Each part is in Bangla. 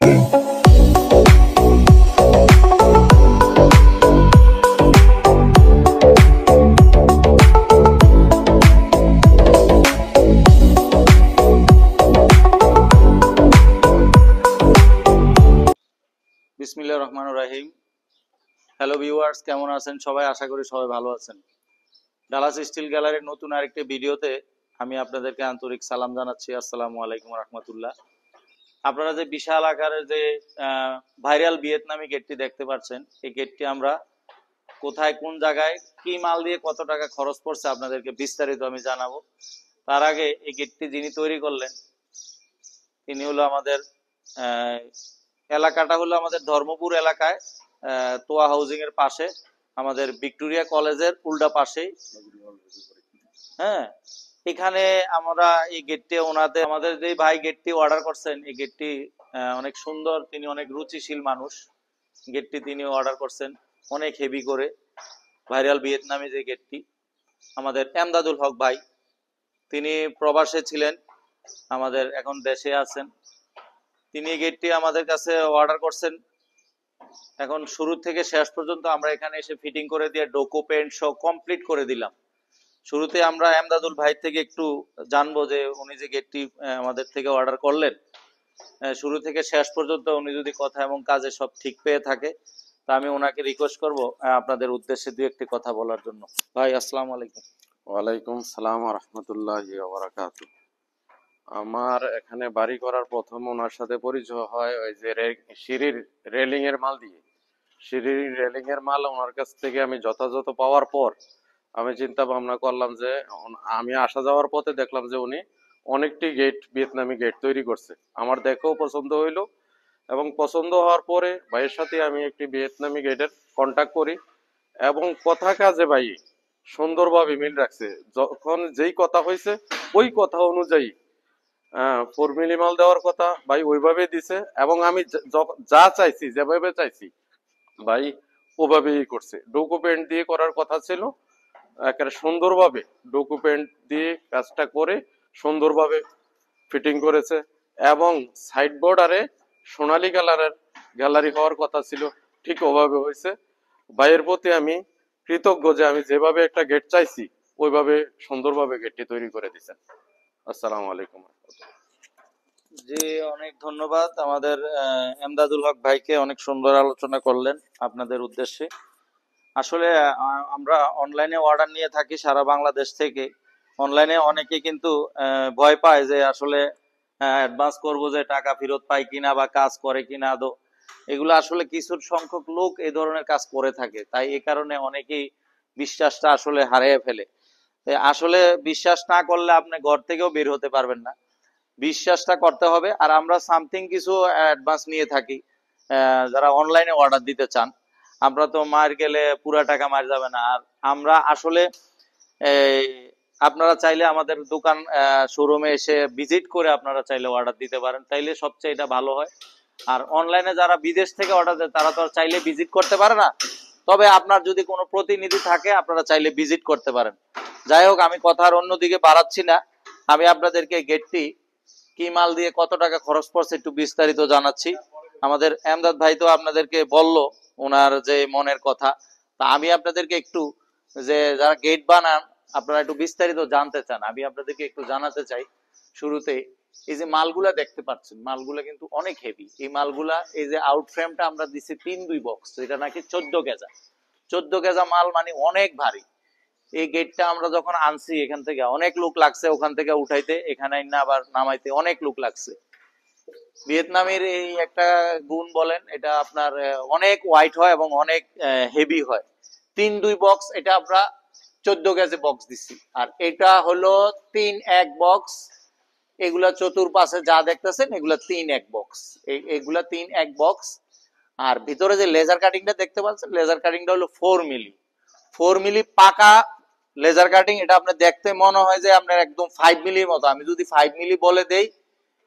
বিসমিল্লাহির রহমানির রহিম। হ্যালো ভিউয়ার্স, কেমন আছেন সবাই? আশা করি সবাই ভালো আছেন। ডালাস স্টিল গ্যালারির নতুন আরেকটি ভিডিওতে আমি আপনাদেরকে আন্তরিক সালাম জানাচ্ছি। আসসালামু আলাইকুম রাহমাতুল্লাহ। আপনারা যে বিশাল আকারের যে ভাইরাল ভিয়েতনামি গেটটি দেখতে পাচ্ছেন, এই গেটটি আমরা কোথায়, কোন জায়গায়, কি মাল দিয়ে কত টাকা খরচ পড়ছে আপনাদেরকে বিস্তারিত আমি জানাবো। তার আগে এই গেটটি যিনি তৈরি করলেন তিনি হলো আমাদের এলাকাটা হলো আমাদের ধর্মপুর এলাকায়, তোয়া হাউজিং এর পাশে, আমাদের ভিক্টোরিয়া কলেজের উল্টা পাশেই। হ্যাঁ, এখানে আমরা এই গেটটি ওনাদের, আমাদের যে ভাই গেটটি অর্ডার করছেন, এই গেটটি অনেক সুন্দর, তিনি অনেক রুচিশীল মানুষ। গেটটি তিনি অর্ডার করছেন অনেক হেভি করে, ভাইরাল ভিয়েতনামি যে গেটটি। আমাদের এমদাদুল হক ভাই, তিনি প্রবাসে ছিলেন, আমাদের এখন দেশে আছেন। তিনি এই গেটটি আমাদের কাছে অর্ডার করছেন। এখন শুরু থেকে শেষ পর্যন্ত আমরা এখানে এসে ফিটিং করে দিয়ে ডকুমেন্ট সহ কমপ্লিট করে দিলাম। শুরুতে আমরা এমদাদুল ভাই থেকে একটু জানবো যে উনি যে গেটটি আমাদের থেকে অর্ডার করলেন, শুরু থেকে শেষ পর্যন্ত উনি যদি কথা এবং কাজে সব ঠিক পেয়ে থাকে, তা আমি ওনাকে রিকোয়েস্ট করব আপনাদের উদ্দেশ্যে দুই একটি কথা বলার জন্য। ভাই আসসালামু আলাইকুম। ওয়ালাইকুম সালাম ওয়া রাহমাতুল্লাহি ওয়া বারাকাতুহু। আমার এখানে বাড়ি করার প্রথম ওনার সাথে পরিচয় হয় ওই যে সিঁড়ির রেলিং এর মাল দিয়ে। সিঁড়ির রেলিং এর মাল ওনার কাছ থেকে আমি যথাযথ পাওয়ার পর আমি চিন্তা ভাবনা করলাম যে আমি আসা যাওয়ার পথে দেখলাম যে উনি অনেকটি গেট, ভিয়েতনামি গেট তৈরি করছে। আমার দেখেও পছন্দ হইলো এবং পছন্দ হওয়ার পরে ভাইয়ের সাথে আমি একটি ভিয়েতনামি গেটের কন্ট্যাক্ট করি এবং কথা কাজে ভাই সুন্দরভাবে মিল রাখছে। যখন যেই কথা হয়েছে ওই কথা অনুযায়ী 4 মিলি মাল দেওয়ার কথা ভাই ওইভাবে দিছে এবং আমি যা চাইছি, যেভাবে চাইছি ভাই ওভাবেই করছে। ডকুমেন্ট দিয়ে করার কথা ছিল, একেবারে সুন্দরভাবে ডকুমেন্ট দিয়ে কাজটা করে সুন্দরভাবে ফিটিং করেছে এবং সাইড বর্ডারে সোনালী কালারের গ্যালারি হওয়ার কথা ছিল, ঠিক ওভাবে হয়েছে। ভাইয়ের প্রতি আমি কৃতজ্ঞ যে আমি যেভাবে একটা গেট চাইছি ওইভাবে সুন্দরভাবে গেটটি তৈরি করে দিয়েছেন। আসসালামু আলাইকুম। জি, অনেক ধন্যবাদ আমাদের এমদাদুল হক ভাইকে, অনেক সুন্দর আলোচনা করলেন আপনাদের উদ্দেশ্যে। আসলে আমরা অনলাইনে অর্ডার নিয়ে থাকি সারা বাংলাদেশ থেকে। অনলাইনে অনেকে কিন্তু ভয় পায় যে আসলে অ্যাডভান্স করবো যে টাকা ফেরত পাই কিনা বা কাজ করে কিনা আদৌ। এগুলো আসলে কিছু সংখ্যক লোক এই ধরনের কাজ করে থাকে, তাই এই কারণে অনেকেই বিশ্বাসটা আসলে হারিয়ে ফেলে। আসলে বিশ্বাস না করলে আপনি ঘর থেকেও বের হতে পারবেন না, বিশ্বাসটা করতে হবে। আর আমরা সামথিং কিছু অ্যাডভান্স নিয়ে থাকি যারা অনলাইনে অর্ডার দিতে চান। আমরা তো মার গেলে পুরা টাকা মার যাবে না। আর আমরা আসলে আপনারা চাইলে আমাদের দোকান শোরুমে এসে ভিজিট করে আপনারা চাইলে অর্ডার দিতে পারেন, তাইলে সবচেয়ে এটা ভালো হয়। আর অনলাইনে যারা বিদেশ থেকে অর্ডার দেয় তারা তো চাইলে ভিজিট করতে পারে না, তবে আপনার যদি কোনো প্রতিনিধি থাকে আপনারা চাইলে ভিজিট করতে পারেন। যাই হোক, আমি কথার অন্যদিকে বাড়াচ্ছি না, আমি আপনাদেরকে গেটটি কি মাল দিয়ে কত টাকা খরচ পড়ছে একটু বিস্তারিত জানাচ্ছি। আমাদের এমদাদ ভাই তো আপনাদেরকে বলল ওনার যে মনের কথা, তা আমি আপনাদেরকে একটু, যে যারা গেট বানান আপনারা একটু বিস্তারিত জানতে চান, আমি আপনাদেরকে একটু জানাতে চাই। শুরুতে এই যে মালগুলা দেখতে পাচ্ছেন, মালগুলা কিন্তু অনেক হেভি। এই মালগুলা, এই যে আউট ফ্রেমটা আমরা দিছি 3-2 বক্স, এটা নাকি 14 গেজা। 14 গেজা মাল মানে অনেক ভারী। এই গেটটা আমরা যখন আনছি এখান থেকে অনেক লোক লাগছে, ওখান থেকে উঠাইতে, এখানে না আবার নামাইতে অনেক লোক লাগছে। ভিয়েতনামের এই একটা গুণ বলেন, এটা আপনার অনেক ওয়াইট হয় এবং অনেক হেভি হয়। 3-2 বক্স, এটা আমরা 14 গেজে বক্স দিছি। আর এটা হলো 3-1 বক্স। এগুলা চতুর্পাশে যা দেখতেছেন এগুলা 3-1 বক্স, এগুলা 3-1 বক্স। আর ভিতরে যে লেজার কাটিংটা দেখতে পাচ্ছেন, লেজার কাটিংটা হলো 4 মিলি। 4 মিলি পাকা লেজার কাটিং। এটা আপনার দেখতে মনে হয় যে আপনার একদম 5 মিলির মতো। আমি যদি 5 মিলি বলে দেই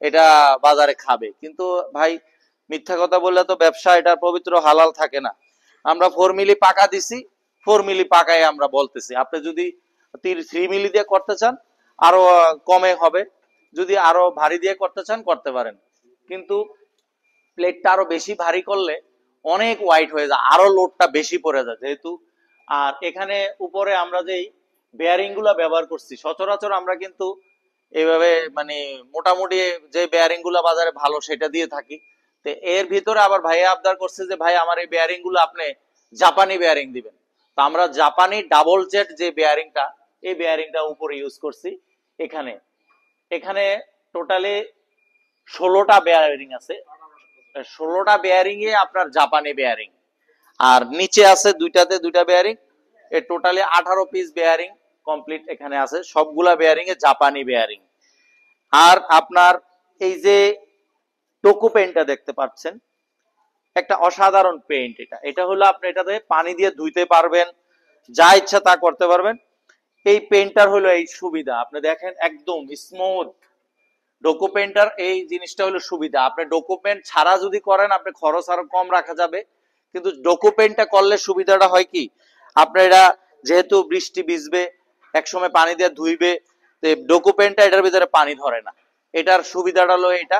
এটা বাজারে খাবে, কিন্তু ভাই মিথ্যা কথা বললে তো ব্যবসা এটা পবিত্র হালাল থাকে না। আমরা 4 মিলি পাকা দিছি, 4 মিলি পাকায় আমরা বলতেছি। আপনি যদি 3 মিলি দিয়ে করতে চান আরো কমে হবে, যদি আরো ভারী দিয়ে করতে চান করতে পারেন। কিন্তু প্লেটটা আরো বেশি ভারী করলে অনেক ওয়াইট হয়ে যায়, আরো লোডটা বেশি পড়ে যায় যেহেতু। আর এখানে উপরে আমরা যেই বেয়ারিং গুলা ব্যবহার করছি, সচরাচর আমরা কিন্তু এইভাবে মানে মোটামুটি যে বেয়ারিং গুলা বাজারে ভালো সেটা দিয়ে থাকি। তো এর ভিতরে আবার ভাইয়া আবদার করছে যে ভাই আমার এই বেয়ারিং গুলো আপনি জাপানি বেয়ারিং দিবেন। তো আমরা জাপানি ডাবল জেট যে বেয়ারিংটা, এই বেয়ারিংটা উপরে ইউজ করছি। এখানে এখানে টোটালি 16টা বেয়ারিং আছে, 16টা বেয়ারিং এ আপনার জাপানি বেয়ারিং, আর নিচে আছে দুইটাতে দুইটা বেয়ারিং, এ টোটালি 18 পিস বেয়ারিং কমপ্লিট এখানে আছে, সবগুলা বেয়ারিং এ জাপানি বেয়ারিং। আর আপনার এই যে টোকো পেইন্টটা দেখতে পাচ্ছেন, একটা অসাধারণ পেইন্ট। এটা হলো আপনি এটাতে পানি দিয়ে ধুইতে পারবেন, যা ইচ্ছা তা করতে পারবেন। এই পেইন্টার হলো এই সুবিধা, আপনি দেখেন একদম স্মুথ ডোকো পেইন্টার। এই জিনিসটা হলো সুবিধা, আপনি ডোকো পেইন্ট ছাড়া যদি করেন আপনি খরচ আরো কম রাখা যাবে, কিন্তু ডোকো পেইন্টটা করলে সুবিধাটা হয় কি, আপনার এটা যেহেতু বৃষ্টি ভিজবে, একসময় পানি দিয়ে ধুইবে, ডোকো পেইন্টটা এটার ভিতরে পানি ধরে না। এটার সুবিধাটা হলো এটা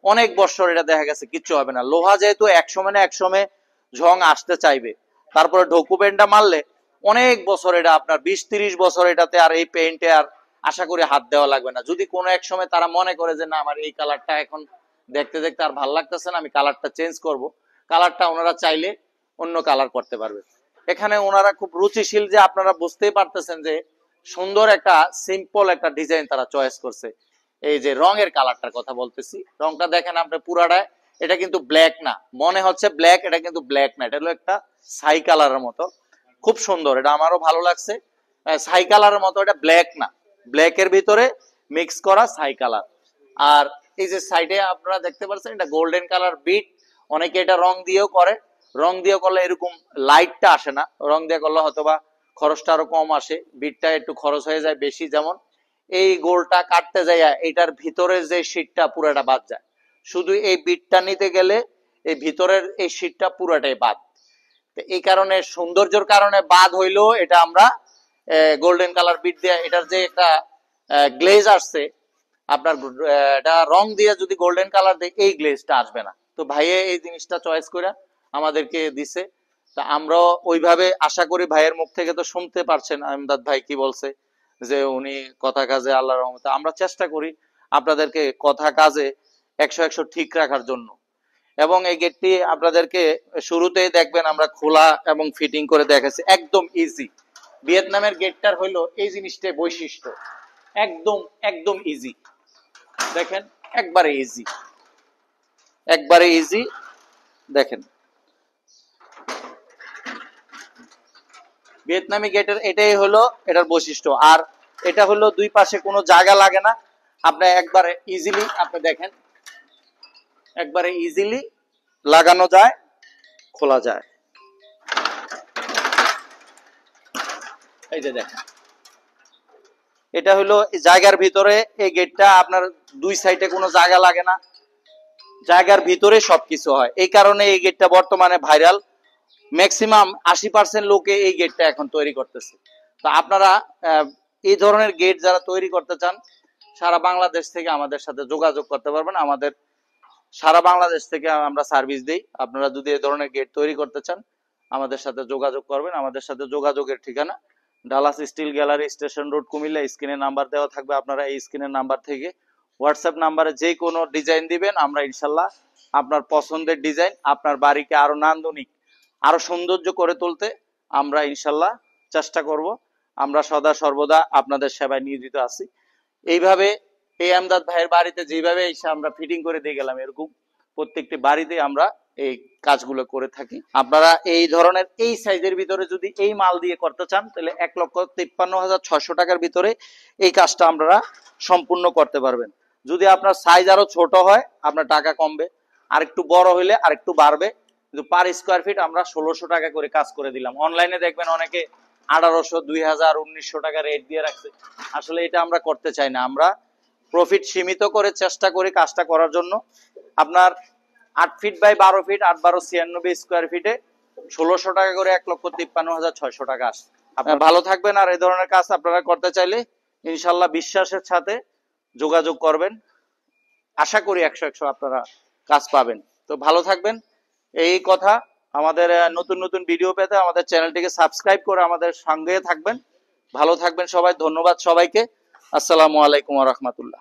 অনেক বছর এটা দেখা গেছে কিচ্ছু হবে না। লোহা যেহেতু একসময় না একসময় ঝং আসতে চাইবে, তারপরে ডোকো পেইন্টটা মারলে অনেক বছর, এটা আপনার 20-30 বছর এটাতে আর এই পেইন্টে আর আশা করি হাত দেওয়া লাগবে না। যদি কোনো এক সময় তারা মনে করে যে না আমার এই কালারটা এখন দেখতে দেখতে আর ভালো লাগতেছে না, আমি কালারটা চেঞ্জ করব, কালারটা ওনারা চাইলে অন্য কালার করতে পারবে। এখানে ওনারা খুব রুচিশীল, যে আপনারা বুঝতেই পারতেছেন যে সুন্দর একটা সিম্পল একটা ডিজাইন তারা চয়েস করছে। এই যে রঙের কালারটার কথা বলতেছি, রংটা দেখেন আপনি পুরাটা, এটা কিন্তু ব্ল্যাক না, মনে হচ্ছে ব্ল্যাক, এটা কিন্তু ব্ল্যাক না, এটা হলো একটা ছাই কালারের মতো, খুব সুন্দর, এটা আমারও ভালো লাগছে। ছাই কালারের মতো, এটা ব্ল্যাক না, ব্ল্যাকের ভিতরে মিক্স করা ছাই কালার। আর এই যে সাইডে আপনারা দেখতে পাচ্ছেন এটা গোল্ডেন কালার বিট, অনেকে এটা রং দিয়েও করে, রং দিয়ে করলে এরকম লাইটটা আসে না, রং দিয়ে করলে হয়তোবা খরচটা আরো কম আসে, বিটটা একটু খরচ হয়ে যায় বেশি। যেমন এই গোলটা কাটতে যায় এটার ভিতরে যে শীটটা পুরাটা বাদ যায়, শুধু এই বিটটা নিতে গেলে এই ভিতরের এই শীটটা পুরাটাই বাদ। এই কারণে সৌন্দর্যের কারণে বাদ হইলো, এটা আমরা গোল্ডেন কালার বিট দিয়ে, এটার যে একটা গ্লেজ আসছে আপনার, এটা রং দিয়ে যদি গোল্ডেন কালার দেয় এই গ্লেজটা আসবে না। তো ভাইয়ে এই জিনিসটা চয়েস করে আমাদেরকে দিছে, তা আমরা ওইভাবে আশা করি, ভাইয়ের মুখ থেকে তো শুনতে পারছেন আমদাদ ভাই কি বলছে, যে উনি কথা কাজে আল্লাহর রহমতে আমরা চেষ্টা করি আপনাদেরকে কথা কাজে 100-100 ঠিক রাখার জন্য। এবং এই গেটটি আপনাদেরকে শুরুতেই দেখবেন আমরা খোলা এবং ফিটিং করে দেখাচ্ছি, একদম ইজি। ভিয়েতনামের গেটটার হইলো এই জিনিসটাই বৈশিষ্ট্য, একদম একদম ইজি, দেখেন একবারে ইজি, একবারে ইজি, দেখেন ভিয়েতনামি গেটের এটাই হলো এটার বৈশিষ্ট্য। আর এটা হলো দুই পাশে কোনো জায়গা লাগে না, আপনি একবারে ইজিলি, আপনি দেখেন একবারে ইজিলি লাগানো যায়, খোলা যায়। এই যে দেখেন, এটা হলো জায়গার ভিতরে, এই গেটটা আপনার দুই সাইডে কোনো জায়গা লাগে না, জায়গার ভিতরে সবকিছু হয়। এই কারণে এই গেটটা বর্তমানে ভাইরাল, ম্যাক্সিমাম 80% লোকে এই গেটটা এখন তৈরি করতেছে। তো আপনারা এই ধরনের গেট যারা তৈরি করতে চান, সারা বাংলাদেশ থেকে আমাদের সাথে যোগাযোগ করতে পারবেন। আমাদের সারা বাংলাদেশ থেকে আমরা সার্ভিস দেই। আপনারা যদি এই ধরনের গেট তৈরি করতে চান আমাদের সাথে যোগাযোগ করবেন। আমাদের সাথে যোগাযোগের ঠিকানা Dallas Steel Gallery, station road, Comilla. স্ক্রিনে নাম্বার দেওয়া থাকবে, আপনারা এই স্ক্রিনের নাম্বার থেকে হোয়াটসঅ্যাপ নাম্বারে যে কোনো ডিজাইন দিবেন, আমরা ইনশাল্লাহ আপনার পছন্দের ডিজাইন, আপনার বাড়িকে আরো নান্দনিক, আরো সৌন্দর্য করে তুলতে আমরা ইনশাল্লাহ চেষ্টা করব। আমরা সদা সর্বদা আপনাদের সেবায় নিয়োজিত আছি। এইভাবে এই আমদাদ ভাইয়ের বাড়িতে যেভাবে এসে আমরা ফিটিং করে দিয়ে গেলাম, এরকম প্রত্যেকটি বাড়িতে আমরা এই কাজগুলো করে থাকি। আপনারা এই ধরনের এই সাইজের ভিতরে যদি এই মাল দিয়ে করতে চান, তাহলে 1,53,600 টাকার ভিতরে এই কাজটা আপনারা সম্পূর্ণ করতে পারবেন। যদি আপনার সাইজ আরো ছোট হয় আপনার টাকা কমবে, আর একটু বড় হইলে আর একটু বাড়বে, কিন্তু পার স্কোয়ার ফিট আমরা 1600 টাকা করে কাজ করে দিলাম। অনলাইনে দেখবেন অনেকে 1800, 2000, 1900 টাকা রেট দিয়ে রাখছে, আসলে এটা আমরা করতে চাই না। আমরা প্রফিট সীমিত করে চেষ্টা করি কাজটা করার জন্য। আপনার 8 ফিট বাই 12 ফিট, 8-12-96 স্কোয়ার ফিটে 1600 টাকা করে 1,53,600 টাকা আসে। আপনারা ভালো থাকবেন। আর এই ধরনের কাজ আপনারা করতে চাইলে ইনশাল্লাহ বিশ্বাসের সাথে যোগাযোগ করবেন, আশা করি 100-100 আপনারা কাজ পাবেন। তো ভালো থাকবেন। এই কথা, আমাদের নতুন নতুন ভিডিও পেতে আমাদের চ্যানেলটিকে সাবস্ক্রাইব করে আমাদের সঙ্গে থাকবেন। ভালো থাকবেন সবাই, ধন্যবাদ সবাইকে। আসসালামু আলাইকুম ওয়া রাহমাতুল্লাহ।